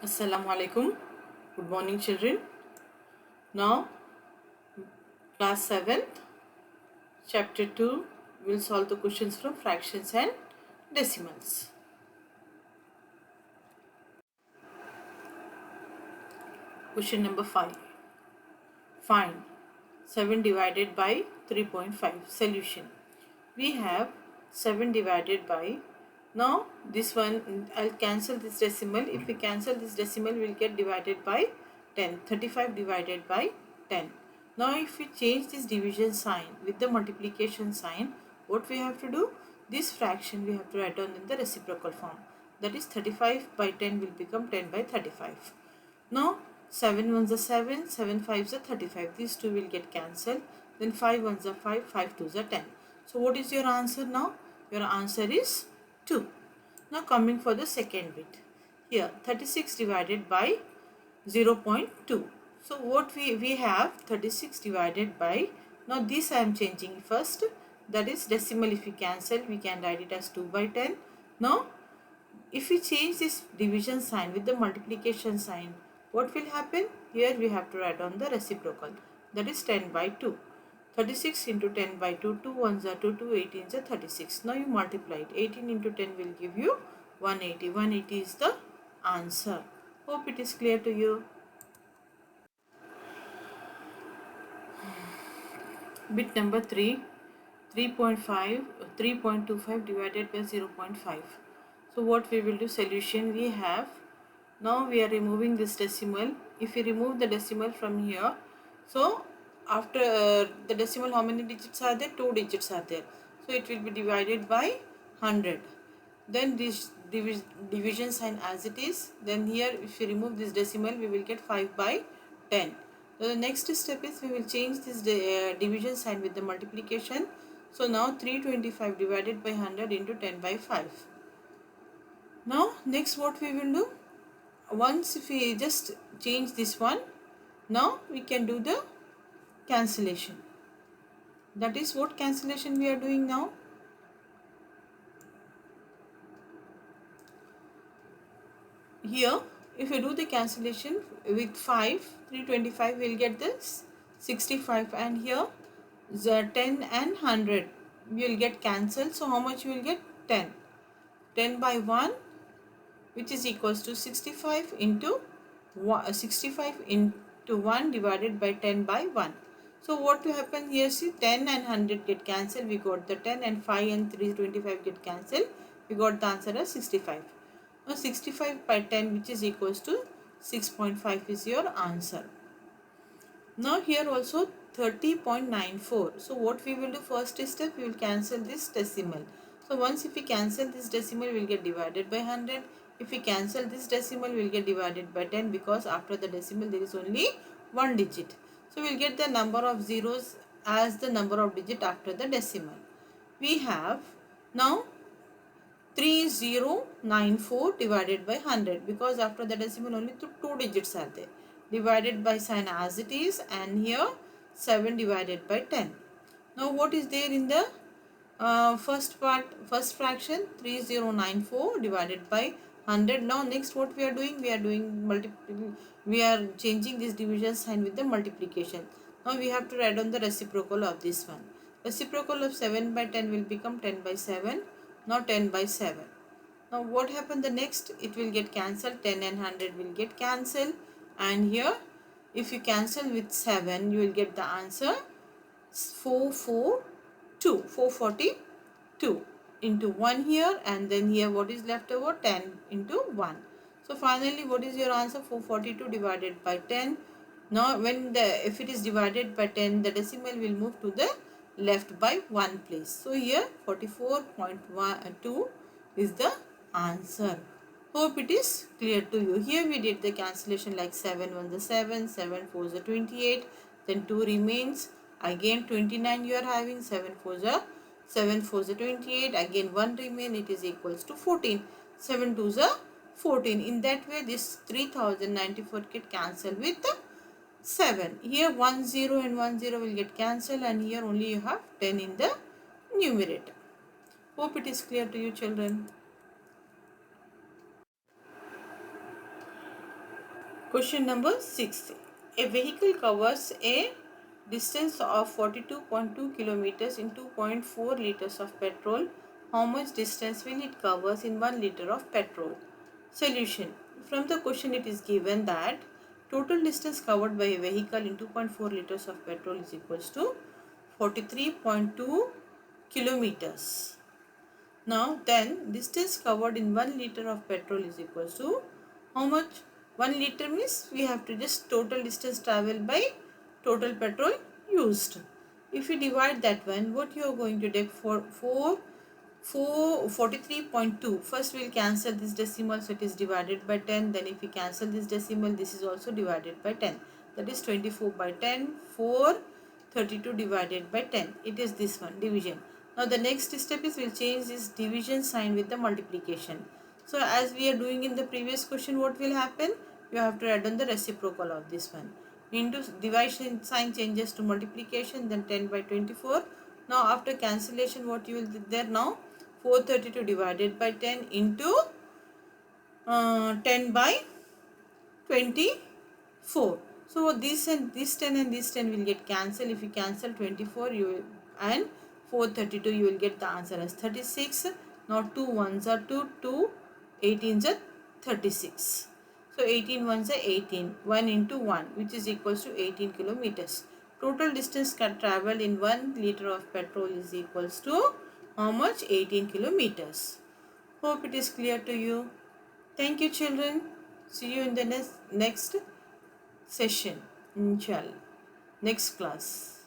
Assalamu alaikum. Good morning, children. Now, class 7th, chapter 2, we'll solve the questions from fractions and decimals. Question number 5. Find 7 divided by 3.5. Solution. We have 7 divided by. Now, this one, I'll cancel this decimal. If we cancel this decimal, we'll get divided by 10. 35 divided by 10. Now, if we change this division sign with the multiplication sign, what we have to do? This fraction we have to write down in the reciprocal form. That is 35 by 10 will become 10 by 35. Now 7 ones are 7, 7 fives are 35. These two will get cancelled. Then 5 ones are 5, 5 twos are 10. So what is your answer now? Your answer is 2. Now coming for the second bit. Here 36 divided by 0.2. So what we have 36 divided by, now this I am changing first, that is decimal. If we cancel, we can write it as 2 by 10. Now if we change this division sign with the multiplication sign, what will happen? Here we have to write on the reciprocal, that is 10 by 2. 36 into 10 by 2, 2 ones are 2, 2 18s are 36. Now you multiply it. 18 into 10 will give you 180. 180 is the answer. Hope it is clear to you. Bit number 3, 3.5, 3.25 divided by 0.5. So what we will do, solution we have. Now we are removing this decimal. If we remove the decimal from here, so after the decimal, how many digits are there? 2 digits are there. So it will be divided by 100. Then this division sign as it is. Then here if we remove this decimal, we will get 5 by 10. So the next step is we will change this division sign with the multiplication. So now 325 divided by 100 into 10 by 5. Now next what we will do? Once if we just change this one, now we can do the cancellation. That is what cancellation we are doing now. Here if we do the cancellation with 5, 325 we will get this 65, and here the 10 and 100 we will get cancelled. So how much we will get? 10. 10 by 1, which is equals to 65 into 65 into 1 divided by 10 by 1. So what will happen here? See, 10 and 100 get cancelled. We got the 10, and 5 and 325 get cancelled. We got the answer as 65. Now 65 by 10, which is equals to 6.5 is your answer. Now here also 30.94. So what we will do, first step, we will cancel this decimal. So once if we cancel this decimal, we will get divided by 100. If we cancel this decimal, we will get divided by 10, because after the decimal there is only one digit. So we will get the number of zeros as the number of digit after the decimal. We have now 3094 divided by 100, because after the decimal only two digits are there. Divided by sign as it is, and here 7 divided by 10. Now what is there in the first fraction? 3094 divided by 100. Now next what we are doing? We are changing this division sign with the multiplication. Now we have to write down the reciprocal of this one. Reciprocal of 7 by 10 will become 10 by 7. Now 10 by 7. Now what happened the next? It will get cancelled. 10 and 100 will get cancelled. And here if you cancel with 7, you will get the answer 442. 442 into 1 here, and then here what is left over? 10 into 1. So finally what is your answer? 442 divided by 10. Now if it is divided by 10, the decimal will move to the left by 1 place. So here 44.2 is the answer. Hope it is clear to you. Here we did the cancellation like 7 1 the 7, 7 4 the 28, then 2 remains. Again 29 you are having, 7 4 the 28, again 1 remain, it is equals to 14. 7 2 the 14. In that way this 3094 get cancelled with 7. Here 1 0 and 1 0 will get cancelled, and here only you have 10 in the numerator. Hope it is clear to you, children. Question number 6. A vehicle covers a distance of 42.2 kilometers in 2.4 liters of petrol. How much distance will it cover in 1 liter of petrol? Solution. From the question it is given that total distance covered by a vehicle in 2.4 liters of petrol is equals to 43.2 kilometers. Now then distance covered in 1 liter of petrol is equals to how much? 1 liter means we have to just total distance traveled by total petrol used. If you divide that one, what you are going to take for 43.2. First we will cancel this decimal, so it is divided by 10. Then if we cancel this decimal, this is also divided by 10. That is 24 by 10, 32 divided by 10. It is this one, division. Now the next step is we will change this division sign with the multiplication. So as we are doing in the previous question, what will happen? You have to add on the reciprocal of this one. Into division sign changes to multiplication, then 10 by 24. Now after cancellation, what you will do there now? 432 divided by 10 into 10 by 24. So this and this 10 and this 10 will get cancelled. If you cancel 24 you will, and 432, you will get the answer as 36. Now 2 ones are 2, 2 18s are 36. So 18 ones are 18. 1 into 1, which is equals to 18 kilometers. Total distance traveled in 1 liter of petrol is equals to how much? 18 kilometers. Hope it is clear to you. Thank you, children. See you in the next session, inshallah. Next class.